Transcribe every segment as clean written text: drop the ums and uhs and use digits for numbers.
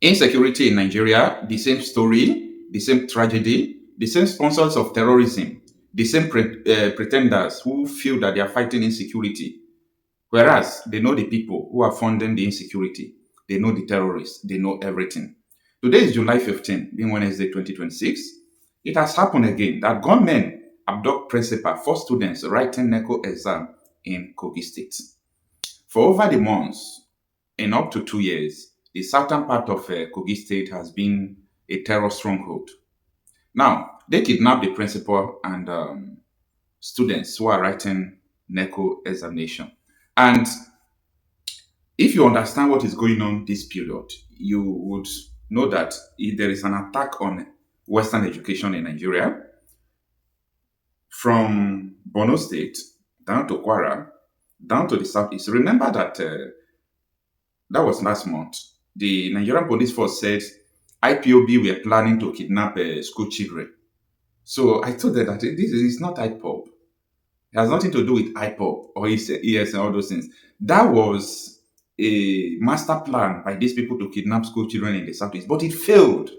Insecurity in Nigeria, the same story, the same tragedy, the same sponsors of terrorism, the same pretenders who feel that they are fighting insecurity. Whereas they know the people who are funding the insecurity, they know the terrorists, they know everything. Today is July 15, being Wednesday 2026. It has happened again that gunmen abduct principal for students writing NECO exam in Kogi State. For over the months, in up to 2 years, the southern part of Kogi State has been a terror stronghold. Now, they kidnapped the principal and students who are writing NECO examination. And if you understand what is going on this period, you would know that if there is an attack on Western education in Nigeria, from Borno State down to Kwara, down to the southeast. Remember that that was last month. The Nigerian police force said IPOB were planning to kidnap school children. So I told them that this is not IPOB. It has nothing to do with IPOB or ES and all those things. That was a master plan by these people to kidnap school children in the southeast, but it failed.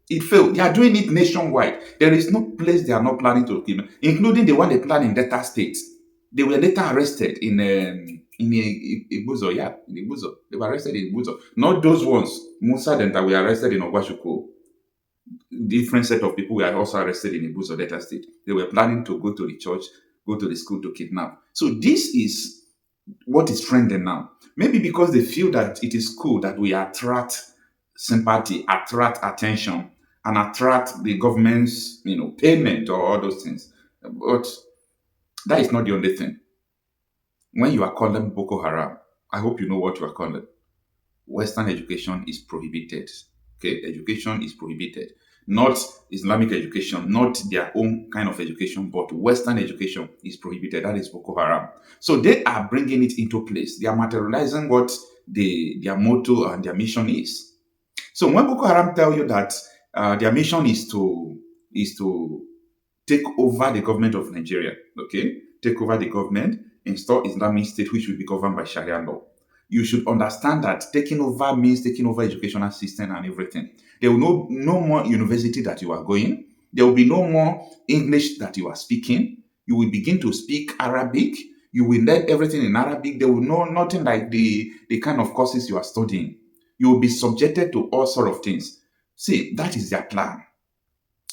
It failed. They are doing it nationwide. There is no place they are not planning to kidnap, including the one they plan in Delta State. They were later arrested in Ibuzo. Yeah, in Ibuzo. They were arrested in Ibuzo. Not those ones, Musa then that were arrested in Ogwashuko. Different set of people were also arrested in Ibuzo, Delta State. They were planning to go to the church, go to the school to kidnap. So this is what is trending now. Maybe because they feel that it is cool that we attract sympathy, attract attention, and attract the government's, payment or all those things. But that is not the only thing. When you are calling Boko Haram, I hope you know what you are calling. Western education is prohibited. Okay, education is prohibited. Not Islamic education, not their own kind of education, but Western education is prohibited. That is Boko Haram. So they are bringing it into place. They are materializing what their motto and their mission is. So when Boko Haram tell you that their mission is to take over the government of Nigeria, okay, take over the government, install Islamic State, which will be governed by Sharia law. You should understand that taking over means taking over educational system and everything. There will no more university that you are going. There will be no more English that you are speaking. You will begin to speak Arabic. You will learn everything in Arabic. There will know nothing like the kind of courses you are studying. You will be subjected to all sort of things. See, that is their plan.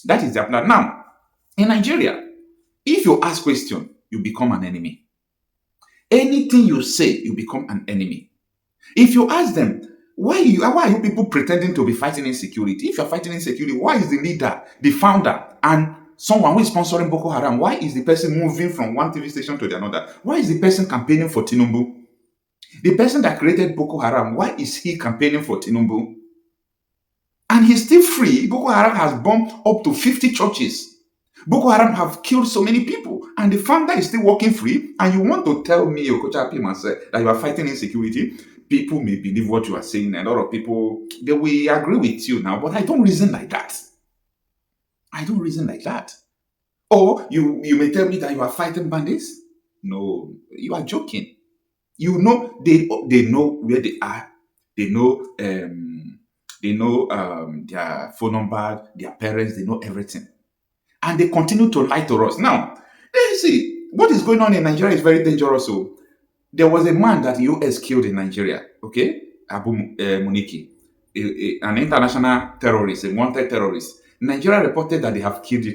That is their plan. Now, in Nigeria, if you ask question, you become an enemy. Anything you say, you become an enemy. If you ask them, why are you people pretending to be fighting insecurity? If you're fighting insecurity, why is the leader, the founder, and someone who is sponsoring Boko Haram, why is the person moving from one TV station to the another? Why is the person campaigning for Tinubu? The person that created Boko Haram, why is he campaigning for Tinubu? And he's still free. Boko Haram has bombed up to 50 churches. Boko Haram have killed so many people, and the founder is still working free. And you want to tell me, Okocha Pimanse, that you are fighting insecurity? People may believe what you are saying, and a lot of people, they will agree with you now, but I don't reason like that. I don't reason like that. Or you may tell me that you are fighting bandits? No, you are joking. You know, they know where they are. They know their phone number, their parents, they know everything. And they continue to lie to us. Now, see, what is going on in Nigeria is very dangerous. So, there was a man that US killed in Nigeria, okay? Abu Muniki, an international terrorist, a wanted terrorist. Nigeria reported that they have killed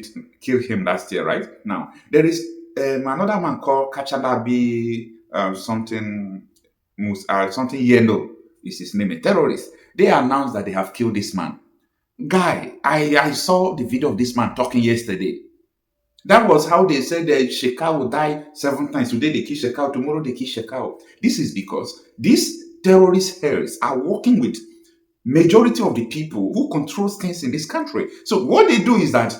him last year, right? Now, there is another man called Kachalabi something yellow is his name, a terrorist. They announced that they have killed this man. Guy, I saw the video of this man talking yesterday. That was how they said that Shekau will die 7 times. Today they kill Shekau, tomorrow they kill Shekau. This is because these terrorist hells are working with majority of the people who control things in this country. So what they do is that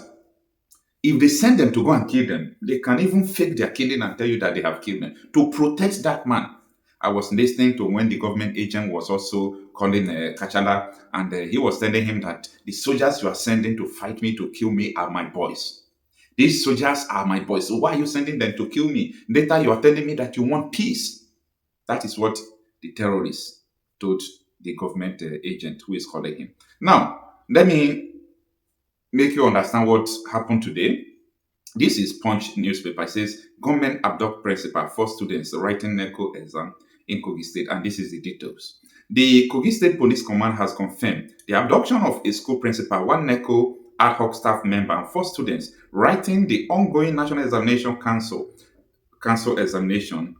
if they send them to go and kill them, they can even fake their killing and tell you that they have killed them to protect that man. I was listening to when the government agent was also calling Kachala, and he was telling him that the soldiers you are sending to fight me, to kill me, are my boys. These soldiers are my boys. So why are you sending them to kill me? Later you are telling me that you want peace. That is what the terrorists told the government agent who is calling him. Now, let me make you understand what happened today. This is Punch newspaper. It says government abduct principal, 4 students writing NECO exam in Kogi State, and this is the details. The Kogi State Police Command has confirmed the abduction of a school principal, one NECO ad hoc staff member, and 4 students writing the ongoing National Examination Council examination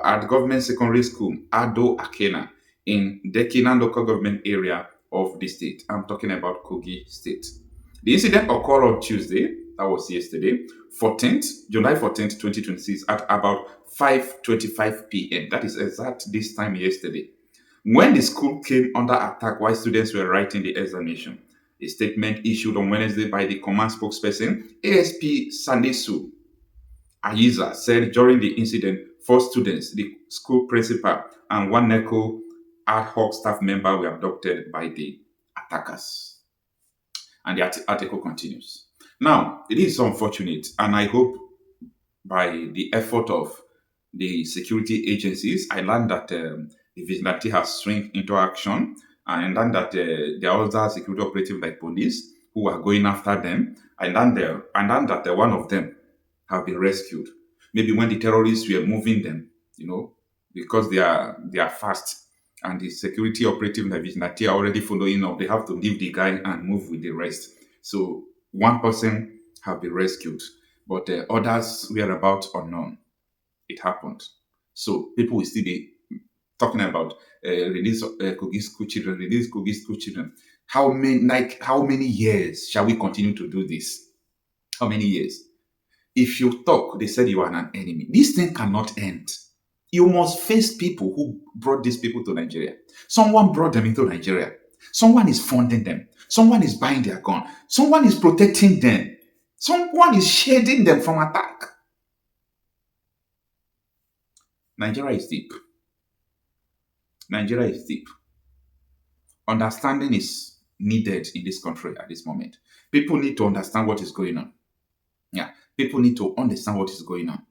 at Government Secondary School Odo-Ekina in Dekina Local Government Area of the state. I'm talking about Kogi State. The incident occurred on Tuesday, that was yesterday, July 14th, 2026, at about 5:25 p.m. That is exact this time yesterday, when the school came under attack while students were writing the examination. A statement issued on Wednesday by the command spokesperson, ASP Sandesu Ayiza, said during the incident, 4 students, the school principal, and one NECO ad hoc staff member were abducted by the attackers. And the article continues. Now, it is unfortunate, and I hope by the effort of the security agencies, I learned that the vigilante has swung into action, and I learned that there are other security operatives like police who are going after them. I learned that one of them have been rescued. Maybe when the terrorists were moving them, because they are fast, and the security operative and the vigilante are already following up. They have to leave the guy and move with the rest. So one person have been rescued, but others whereabouts unknown. It happened. So people will still be talking about release Kogi school children, release Kogi school children. How many years shall we continue to do this? How many years? If you talk, they said you are an enemy. This thing cannot end. You must face people who brought these people to Nigeria. Someone brought them into Nigeria. Someone is funding them. Someone is buying their gun. Someone is protecting them. Someone is shielding them from attack. Nigeria is deep. Nigeria is deep. Understanding is needed in this country at this moment. People need to understand what is going on. Yeah, people need to understand what is going on.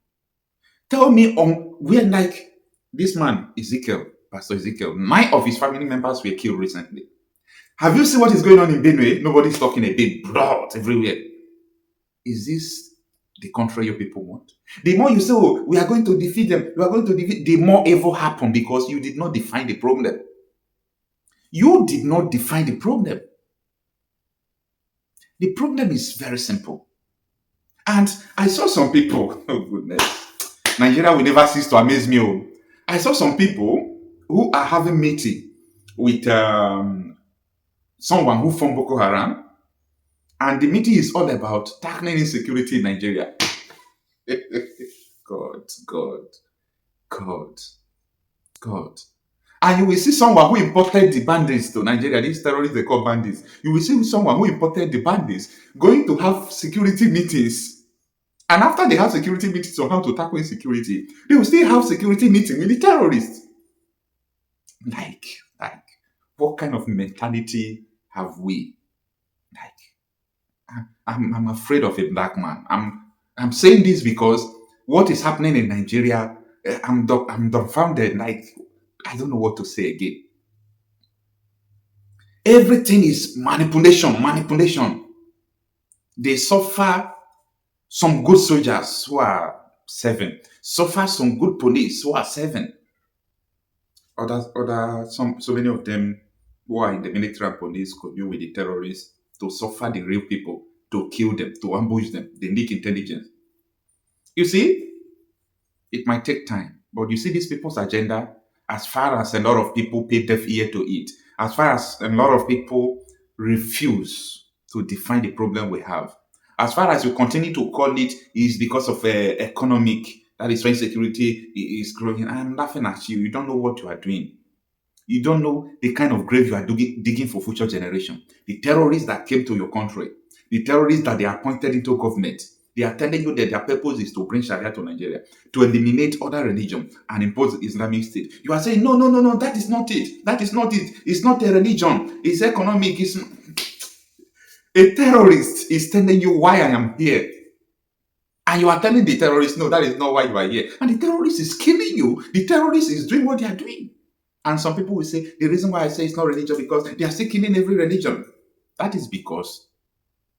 Tell me where, like this man, Pastor Ezekiel, 9 of his family members were killed recently. Have you seen what is going on in Benue? Nobody's talking a big blood everywhere. Is this the country your people want? The more you say, we are going to defeat them, the more evil happen because you did not define the problem. You did not define the problem. The problem is very simple. And I saw some people, oh goodness, Nigeria will never cease to amaze me. I saw some people who are having meeting with someone who from Boko Haram, and the meeting is all about tackling insecurity in Nigeria. God. And you will see someone who imported the bandits to Nigeria. These terrorists, they call bandits. You will see someone who imported the bandits going to have security meetings. And after they have security meetings on how to tackle insecurity, they will still have security meeting with the terrorists. Like, what kind of mentality have we? I'm afraid of a black man. I'm saying this because what is happening in Nigeria, I'm dumbfounded. Like, I don't know what to say again. Everything is manipulation. They suffer some good soldiers who are 7, suffer some good police who are 7. So many of them who are in the military and police could deal with the terrorists to suffer the real people, to kill them, to ambush them. They leak intelligence. You see, it might take time, but you see these people's agenda, as far as a lot of people pay deaf ear to it, as far as a lot of people refuse to define the problem we have, as far as we continue to call it is because of economic, that is when security is growing. I'm laughing at you. You don't know what you are doing. You don't know the kind of grave you are digging for future generation. The terrorists that came to your country, the terrorists that they appointed into government, they are telling you that their purpose is to bring Sharia to Nigeria, to eliminate other religion and impose Islamic State. You are saying, no, that is not it. That is not it. It's not a religion. It's economic. A terrorist is telling you why I am here. And you are telling the terrorist, no, that is not why you are here. And the terrorist is killing you. The terrorist is doing what they are doing. And some people will say the reason why I say it's not religion because they are still killing every religion. That is because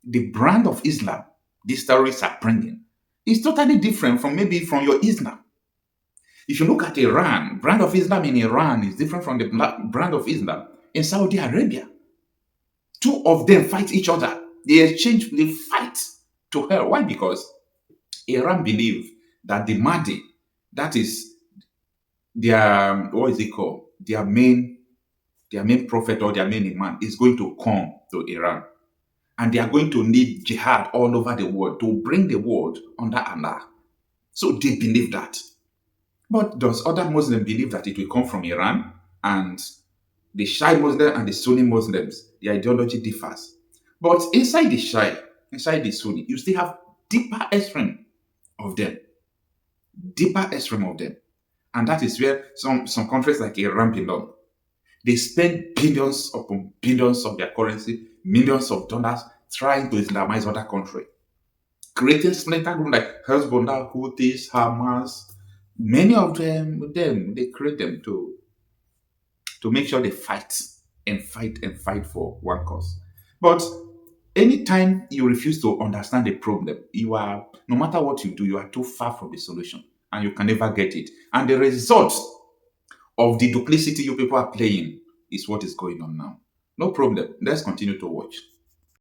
the brand of Islam these terrorists are bringing is totally different from maybe from your Islam. If you look at Iran, brand of Islam in Iran is different from the brand of Islam in Saudi Arabia. Two of them fight each other. They fight to hell. Why? Because Iran believe that the Mahdi, that is their what is it called? Their main prophet or their main imam is going to come to Iran. And they are going to need jihad all over the world to bring the world under Allah. So they believe that. But does other Muslims believe that it will come from Iran? And the Shia Muslim and the Sunni Muslims, their ideology differs. But inside the Shia, inside the Sunni, you still have deeper extreme of them. Deeper extreme of them. And that is where some countries like Iran belong. They spend billions upon billions of their currency, millions of dollars trying to Islamize other countries. Creating splinter groups like Hezbollah, Houthis, Hamas. Many of them, they create them to make sure they fight and fight and fight for one cause. But anytime you refuse to understand the problem, no matter what you do, you are too far from the solution and you can never get it. And the result of the duplicity you people are playing is what is going on now. No problem. Let's continue to watch.